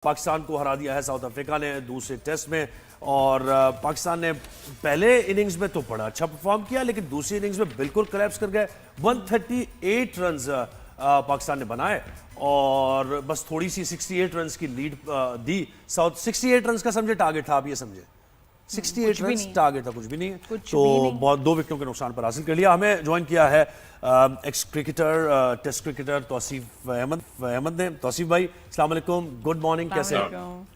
पाकिस्तान को हरा दिया है साउथ अफ्रीका ने दूसरे टेस्ट में। और पाकिस्तान ने पहले इनिंग्स में तो बड़ा अच्छा परफॉर्म किया, लेकिन दूसरी इनिंग्स में बिल्कुल कोलैप्स कर गए। 138 रन्स पाकिस्तान ने बनाए और बस थोड़ी सी 68 रन्स की लीड दी। साउथ 68 रन्स का समझे टारगेट था, आप ये समझे 68 रन्स टारगेट था, कुछ भी नहीं है। तो बहुत 2 विकेटों के नुकसान पर हासिल कर लिया। हमें ज्वाइन किया है ex cricketer, test cricketer Tauseef Ahmed ने। तौसीफ भाई अस्सलाम वालेकुम, गुड मॉर्निंग, कैसे हैं?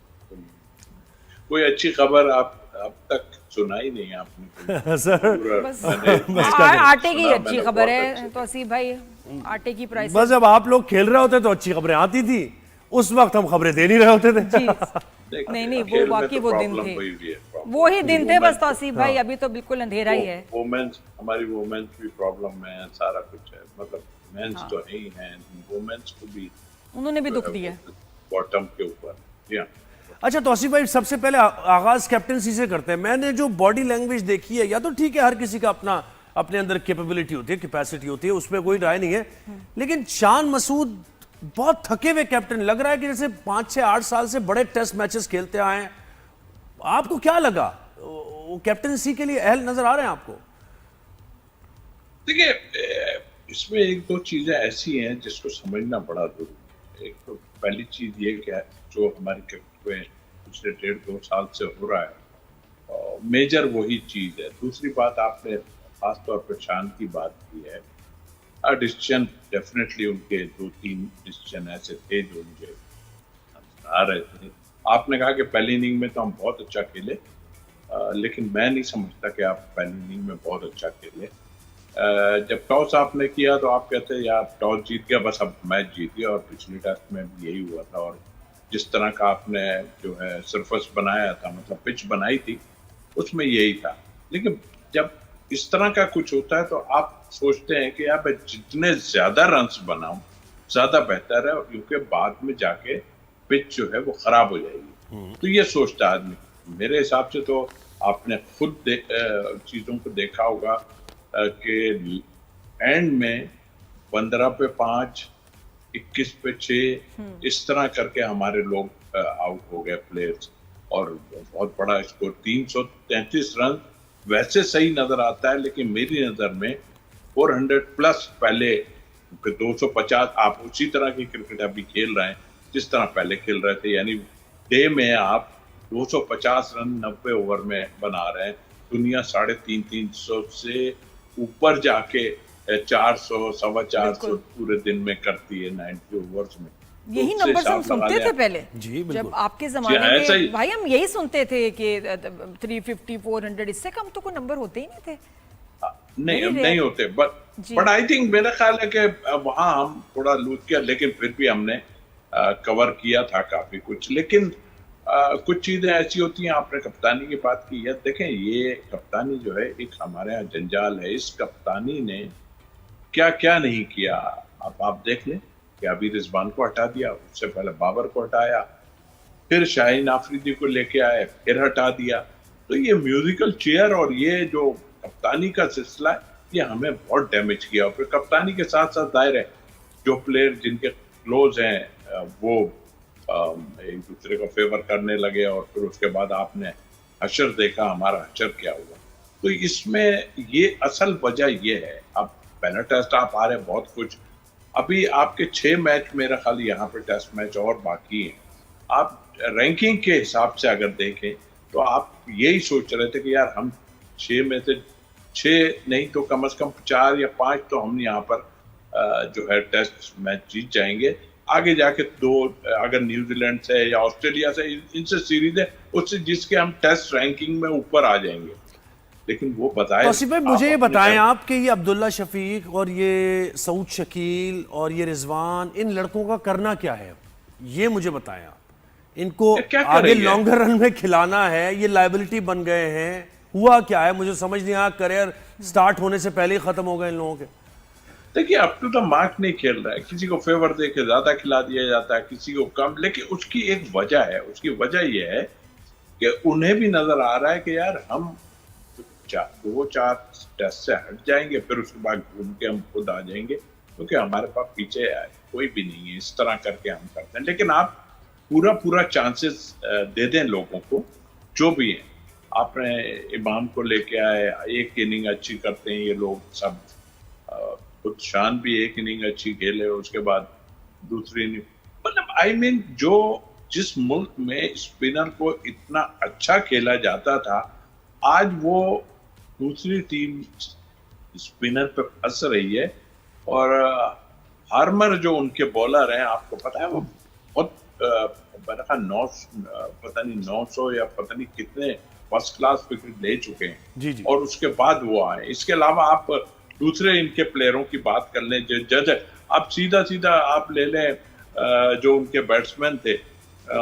कोई अच्छी खबर अब तक सुनाई नहीं आपने सर बस आटे की अच्छी खबर है तौसीफ भाई, आटे की प्राइस। बस जब आप लोग खेल रहे होते तो अच्छी खबरें आती थी, उस वक्त हम खबरें दे नहीं रहे होते थे। नहीं वो वाकई वो दिन थे, वो ही दिन थे बस तौसीफ भाई। अभी तो बिल्कुल अंधेरा ही है। वुमेन्स, हमारी वुमेन्स भी प्रॉब्लम है, सारा कुछ है, मतलब मेंस तो है ही हैं, वुमेन्स को भी उन्होंने भी दुख दिया बॉटम के ऊपर। अच्छा तौसीफ भाई, सबसे पहले आगाज कैप्टनसी से करते हैं। मैंने जो बॉडी लैंग्वेज देखी है, या तो ठीक है हर किसी का अपना अपने अंदर कैपेबिलिटी होती है, कैपेसिटी होती है, उसमें कोई राय नहीं है, लेकिन शान मसूद बहुत थके हुए कैप्टन लग रहा है कि जैसे 5, 6, 8 साल से बड़े टेस्ट मैचेस खेलते आए हैं। आपको क्या लगा, वो कैप्टनसी के लिए अहल नजर आ रहे हैं आपको? देखिए, इसमें 1-2 चीजें ऐसी हैं जिसको समझना बड़ा जरूरी है। एक तो पहली चीज ये क्या है, जो हमारे क्रिकेट में पिछले 1.5-2 साल से हो रहा है, मेजर वही चीज है। दूसरी बात, आपने खासतौर पर शान की बात की है। डिसीजन डेफिनेटली उनके 2-3 डिसीजन ऐसे थे जो मुझे आ रहे थे। आपने कहा कि पहली इनिंग में तो हम बहुत अच्छा खेले, लेकिन मैं नहीं समझता कि आप पहली इनिंग में बहुत अच्छा खेले। जब टॉस आपने किया तो आप कहते यार टॉस जीत गया, बस अब मैच जीत गया, और पिछले टेस्ट में भी यही हुआ था। और जिस तरह का आपने जो है सरफेस बनाया था, मतलब पिच बनाई थी, उसमें यही था। लेकिन जब इस तरह का कुछ होता है तो आप सोचते हैं कि यार जितने ज्यादा रन्स बनाऊं ज्यादा बेहतर है, क्योंकि बाद में जाके पिच जो है वो खराब हो जाएगी। तो ये सोचता है आदमी। मेरे हिसाब से तो आपने खुद चीजों को देखा होगा कि एंड में 15 पे 5, 21 पे 6 इस तरह करके हमारे लोग आउट हो गए प्लेयर्स, और बहुत बड़ा स्कोर 333 रन वैसे सही नजर आता है, लेकिन मेरी नजर में 400 प्लस पहले 250, आप उसी तरह की क्रिकेट अभी खेल रहे हैं जिस तरह पहले खेल रहे थे। यानी डे में आप 250 रन 90 ओवर में बना रहे हैं। दुनिया 350 से ऊपर जाके 400, 450 पूरे दिन में करती है 90 ओवर्स में। यही नंबर हम सुनते थे पहले जी, जब आपके जमाने में भाई, हम यही सुनते थे कि 350, 400, इससे कम तो कोई नंबर होते ही नहीं थे। नहीं होते, बट आई थिंक मेरा ख्याल है कि वहां हम थोड़ा लूज किया, लेकिन फिर भी हमने कवर किया था काफी कुछ। लेकिन कुछ चीजें ऐसी होती हैं। आपने कप्तानी की बात की है, देखें ये कप्तानी जो है एक हमारे यहाँ जंजाल है। इस कप्तानी ने क्या क्या नहीं किया, आप देख लें कि अभी रिजवान को हटा दिया, उससे पहले बाबर को हटाया, फिर शाहीन आफरीदी को लेके आए, फिर हटा दिया। तो ये म्यूजिकल चेयर और ये जो कप्तानी का सिलसिला है, ये हमें बहुत डैमेज किया। और फिर कप्तानी के साथ साथ दायरे जो प्लेयर जिनके क्लोज हैं वो एक दूसरे को फेवर करने लगे, और फिर उसके बाद आपने हशर देखा, हमारा हशर क्या हुआ। तो इसमें ये असल वजह ये है। अब पहला टेस्ट आप आ रहे हैं, बहुत कुछ अभी आपके 6 मैच मेरा ख्याल यहाँ पे टेस्ट मैच और बाकी हैं। आप रैंकिंग के हिसाब से अगर देखें तो आप यही सोच रहे थे कि यार हम 6 में से 6 नहीं तो कम से कम 4 या 5 तो हम यहाँ पर जो है टेस्ट मैच जीत जाएंगे। आगे जाके 2 अगर न्यूजीलैंड से या ऑस्ट्रेलिया से, इनसे सीरीज है उससे जिसके हम टेस्ट रैंकिंग में ऊपर आ जाएंगे। लेकिन वो बताए तौसीफ भाई, मुझे ये बताएं आप कि ये अब्दुल्ला शफीक और ये सऊद शकील और ये रिजवान, इन लड़कों का करना क्या है, ये मुझे बताएं आप। इनको आगे लॉन्गर रन में खिलाना है, ये लायबिलिटी बन गए हैं, हुआ क्या है मुझे समझ नहीं आया। करियर स्टार्ट होने से पहले ही खत्म हो गए इन लोगों के। देखिए, अब तो मार्क नहीं खेल रहा है, किसी को फेवर देके ज्यादा खिला दिया जाता है, किसी को कम। लेकिन उसकी एक वजह है, उसकी वजह यह है कि उन्हें भी नजर आ रहा है कि यार हम 2-4 टेस्ट से हट जाएंगे, फिर उसके बाद घूम के हम खुद आ जाएंगे, क्योंकि हमारे पास पीछे कोई भी नहीं है। इस तरह करके हम करते हैं। लेकिन आप पूरा पूरा चांसेस दे दें लोगों को, जो भी है। आपने इमाम को लेके आए, एक इनिंग अच्छी करते हैं ये लोग सब, खुद शान भी एक इनिंग अच्छी खेले, उसके बाद दूसरी इनिंग, मतलब आई मीन जो जिस मुल्क में स्पिनर को इतना अच्छा खेला जाता था, आज वो दूसरी टीम स्पिनर पे फंस रही है। और हार्मर जो उनके बॉलर हैं, आपको पता है वो बहुत पता नहीं 900 या पता नहीं कितने फर्स्ट क्लास विकेट ले चुके हैं। जी जी। और उसके बाद वो आए। इसके अलावा आप दूसरे इनके प्लेयरों की बात कर लें, जज आप सीधा सीधा आप ले लें जो उनके बैट्समैन थे,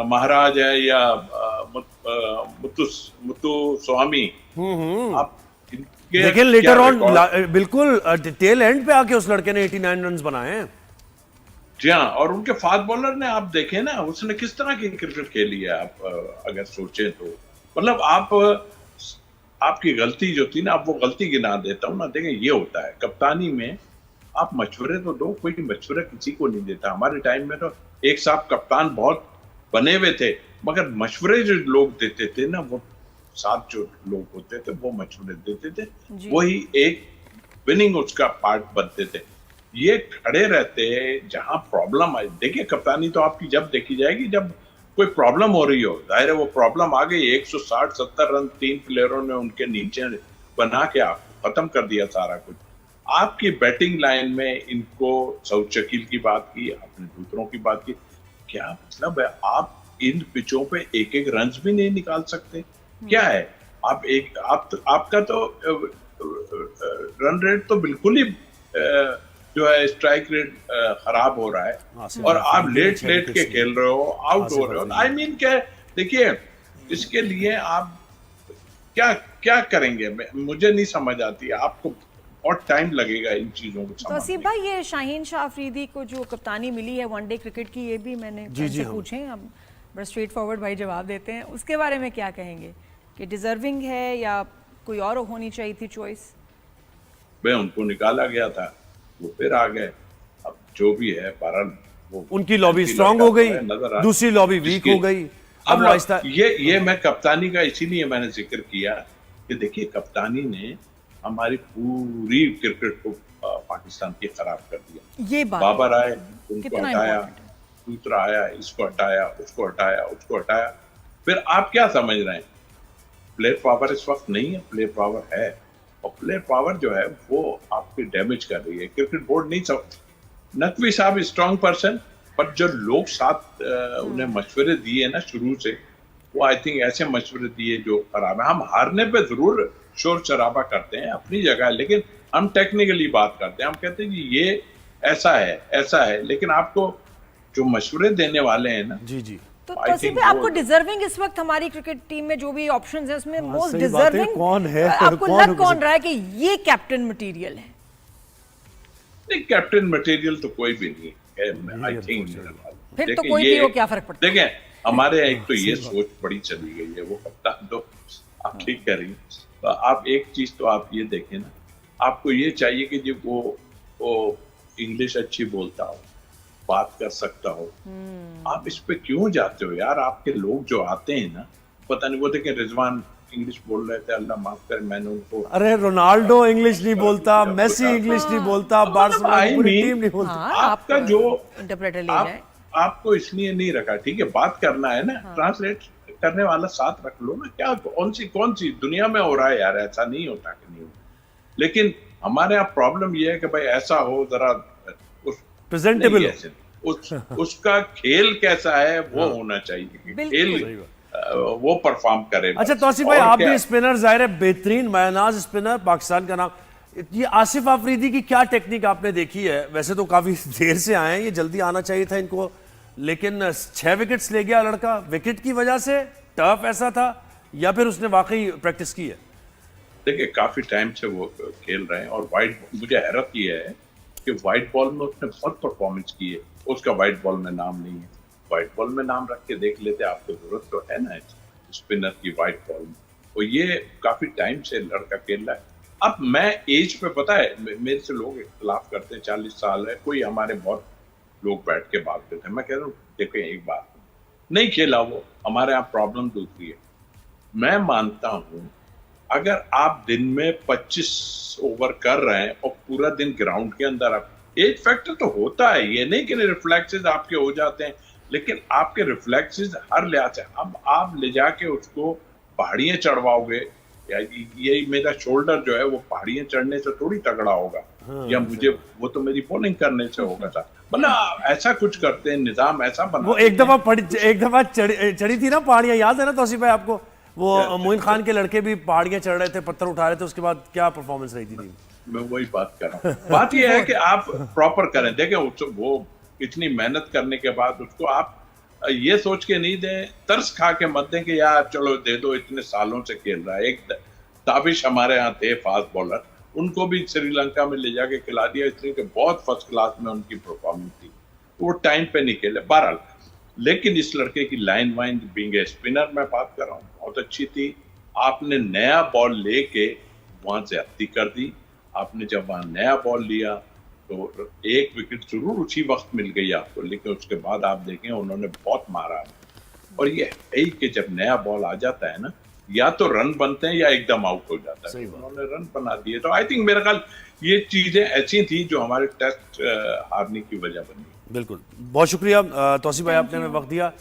महाराज है या मुत्तु स्वामी, आप लेकिन लेटर ऑन बिल्कुल टेल एंड पे आके उस लड़के ने 89 रन बनाए हैं। जी हाँ, और उनके फास्ट बॉलर ने आप देखें ना, उसने किस तरह की क्रिकेट खेली है, आप अगर सोचें तो, मतलब आपकी गलती जो थी ना, आप वो गलती गिना देता हूँ ना। देखें, ये होता है कप्तानी में, आप मशवरे तो दो, कोई मशवरा किसी को नहीं देता। हमारे टाइम में तो एक साहब कप्तान बहुत बने हुए थे, मगर मशवरे जो लोग देते थे ना, वो साथ जो लोग होते थे वो मशवरे देते थे, वही एक विनिंग उसका पार्ट बनते थे। ये खड़े रहते जहां प्रॉब्लम आए। देखिए, कप्तानी तो आपकी जब देखी जाएगी जब कोई प्रॉब्लम हो रही हो। जाहिर है वो प्रॉब्लम आ गई, 160-70 रन 3 प्लेयरों ने उनके नीचे बना के आपको खत्म कर दिया सारा कुछ। आपकी बैटिंग लाइन में इनको सऊद शकील की बात की, आपने दूसरों की बात की, क्या मतलब है? आप इन पिचों पे एक एक रन भी नहीं निकाल सकते, क्या है? आपका तो रन रेट तो बिल्कुल ही जो है स्ट्राइक रेट खराब हो रहा है, और आप लेट के खेल रहे हो, आउट हो रहे हो। आई मीन क्या, देखिए इसके लिए आप क्या करेंगे, मुझे नहीं समझ आती। आपको बहुत टाइम लगेगा इन चीजों को तो असीफ भाई, ये शाहीन शाह अफरीदी को जो कप्तानी मिली है वनडे क्रिकेट की, ये भी मैंने आपसे पूछे, अब बड़ा स्ट्रेट फॉरवर्ड भाई जवाब देते हैं, उसके बारे में क्या कहेंगे कि डिजर्विंग है या कोई और होनी चाहिए थी चॉइस? भाई उनको निकाला गया था, वो फिर आ गए। अब जो भी है, बहरहाल वो उनकी लॉबी स्ट्रांग हो गई, दूसरी लॉबी वीक हो गई। अब ये मैं कप्तानी का इसीलिए मैंने जिक्र किया कि देखिए, कप्तानी ने हमारी पूरी क्रिकेट को पाकिस्तान की खराब कर दिया। ये बात, बाबर आए, उनको हटाया, दूसरा आया, इसको हटाया, उसको हटाया, उसको हटाया। फिर आप क्या समझ रहे हैं? प्लेयर पावर इस वक्त नहीं है, प्लेयर पावर है, और प्लेयर पावर जो है वो आपकी डैमेज कर रही है। क्रिकेट बोर्ड नहीं सब, नकवी साहब स्ट्रांग पर्सन, पर जो लोग साथ उन्हें मशवरे दिए ना शुरू से, वो आई थिंक ऐसे मशवरे दिए जो खराब है। हम हारने पे जरूर शोर शराबा करते हैं अपनी जगह, लेकिन हम टेक्निकली बात करते हैं। हम कहते हैं कि ये ऐसा है, लेकिन आपको जो मशवरे देने वाले हैं ना, जी जी, तो तौसीफ भाई, आपको डिजर्विंग इस वक्त हमारी क्रिकेट टीम में जो भी ऑप्शंस हैं उसमें मोस्ट डिजर्विंग कौन है? आपको लग कौन रहा है कि ये कैप्टन मटेरियल है? कैप्टन मटेरियल तो कोई भी नहीं है, आई थिंक। फिर तो कोई भी हो, क्या फर्क पड़ता है? देखें, हमारे एक तो ये सोच बड़ी चली गई है, वो कप्तान तो आप ठीक कर रही हैं, तो आप एक चीज तो आप ये देखें ना, आपको ये चाहिए कि जब वो इंग्लिश अच्छी बोलता हो, बात कर सकता हो। आप इस पे क्यों जाते हो यार? आपके लोग जो आते हैं ना, पता नहीं, वो देखें रिजवान इंग्लिश बोल रहे थे, अल्लाह माफ करे, मैंने उनको, अरे रोनाल्डो इंग्लिश नहीं बोलता, मेसी इंग्लिश नहीं बोलता, बार्सिलोना की पूरी टीम नहीं बोलती। आपका जो इंटरप्रेटर ले जाए, आपको इसलिए नहीं रखा, ठीक है, बात करना है ना, ट्रांसलेट करने वाला साथ रख लो ना। क्या कौन सी दुनिया में हो रहा है यार? ऐसा नहीं होता कि नहीं होता, लेकिन हमारे यहाँ प्रॉब्लम ये है कि भाई ऐसा हो, जरा प्रेजेंटेबल, उसका खेल कैसा है वो होना चाहिए, खेल वो परफॉर्म करे। अच्छा तौसीफ भाई, आप भी स्पिनर, जाहिर है बेहतरीन मायनाज स्पिनर, पाकिस्तान का नाम, ये आसिफ अफरीदी की क्या टेक्निक आपने देखी है? वैसे तो काफी देर से आए हैं, ये जल्दी आना चाहिए था इनको, लेकिन 6 विकेट्स ले गया लड़का। विकेट की वजह से टर्फ ऐसा था या फिर उसने वाकई प्रैक्टिस की है? देखिए, काफी टाइम से वो खेल रहे हैं, और मुझे हैरत ये है कि व्हाइट बॉल में उसने बहुत परफॉर्मेंस की है। उसका व्हाइट बॉल में नाम नहीं है, व्हाइट बॉल में नाम रख के देख लेते, आपको जरूरत तो है ना स्पिनर की व्हाइट बॉल में। और ये काफी टाइम से लड़का खेल रहा है। अब मैं एज पे, पता है, मेरे से लोग इख्तलाफ करते हैं, 40 साल है, कोई हमारे बहुत लोग बैठ के बात करते हैं। मैं कह रहा हूँ, देखो एक बात, नहीं खेला वो, हमारे यहाँ प्रॉब्लम दूसरी है। मैं मानता हूं अगर आप दिन में 25 ओवर कर रहे हैं और पूरा दिन ग्राउंड के अंदर, आप एज फैक्टर तो होता है, ये नहीं कि रिफ्लेक्सेस आपके हो जाते हैं, लेकिन आपके रिफ्लेक्सेस हर लिहाज से, अब आप ले जाके उसको पहाड़ियां चढ़वाओगे, या ये मेरा शोल्डर जो है वो पहाड़ियां चढ़ने से थोड़ी तगड़ा होगा, या मुझे वो तो मेरी बॉलिंग करने से होगा था, मतलब ऐसा कुछ करते हैं, निजाम ऐसा बना। वो एक दफा चढ़ी थी ना पहाड़ियां, याद है ना तौसीफ भाई आपको? वो मोइन खान के लड़के भी पहाड़ियां चढ़ रहे थे, पत्थर उठा रहे थे, उसके बाद क्या परफॉर्मेंस रही थी? मैं वही बात कर रहा हूँ। बात यह है कि आप प्रॉपर करें, देखें वो इतनी मेहनत करने के बाद उसको आप ये सोच के नहीं दें, तरस खा के मत दें कि यार चलो दे दो, इतने सालों से खेल रहा है। एक ताबिश हमारे यहाँ थे फास्ट बॉलर, उनको भी श्रीलंका में ले जाके खिला दिया, इसलिए कि बहुत फर्स्ट क्लास में उनकी परफॉर्मेंस थी, वो टाइम पे नहीं खेले बहरहाल। लेकिन इस लड़के की line wine being a spinner मैं बात कर रहा हूँ बहुत अच्छी थी। आपने नया बॉल लेके वहां से हत्ती कर दी, आपने जब वहां नया बॉल लिया तो एक विकेट जरूर उसी वक्त मिल गई आपको, लेकिन उसके बाद आप देखें उन्होंने बहुत मारा। और ये है कि जब नया बॉल आ जाता है ना, या तो रन बनते हैं या एकदम आउट हो जाता है, उन्होंने रन बना दिए। तो आई थिंक मेरा ख्याल ये चीजें ऐसी थी जो हमारे टेस्ट हारने की वजह बनी। बिल्कुल, बहुत शुक्रिया तौसीफ भाई, आपने हमें वक्त दिया।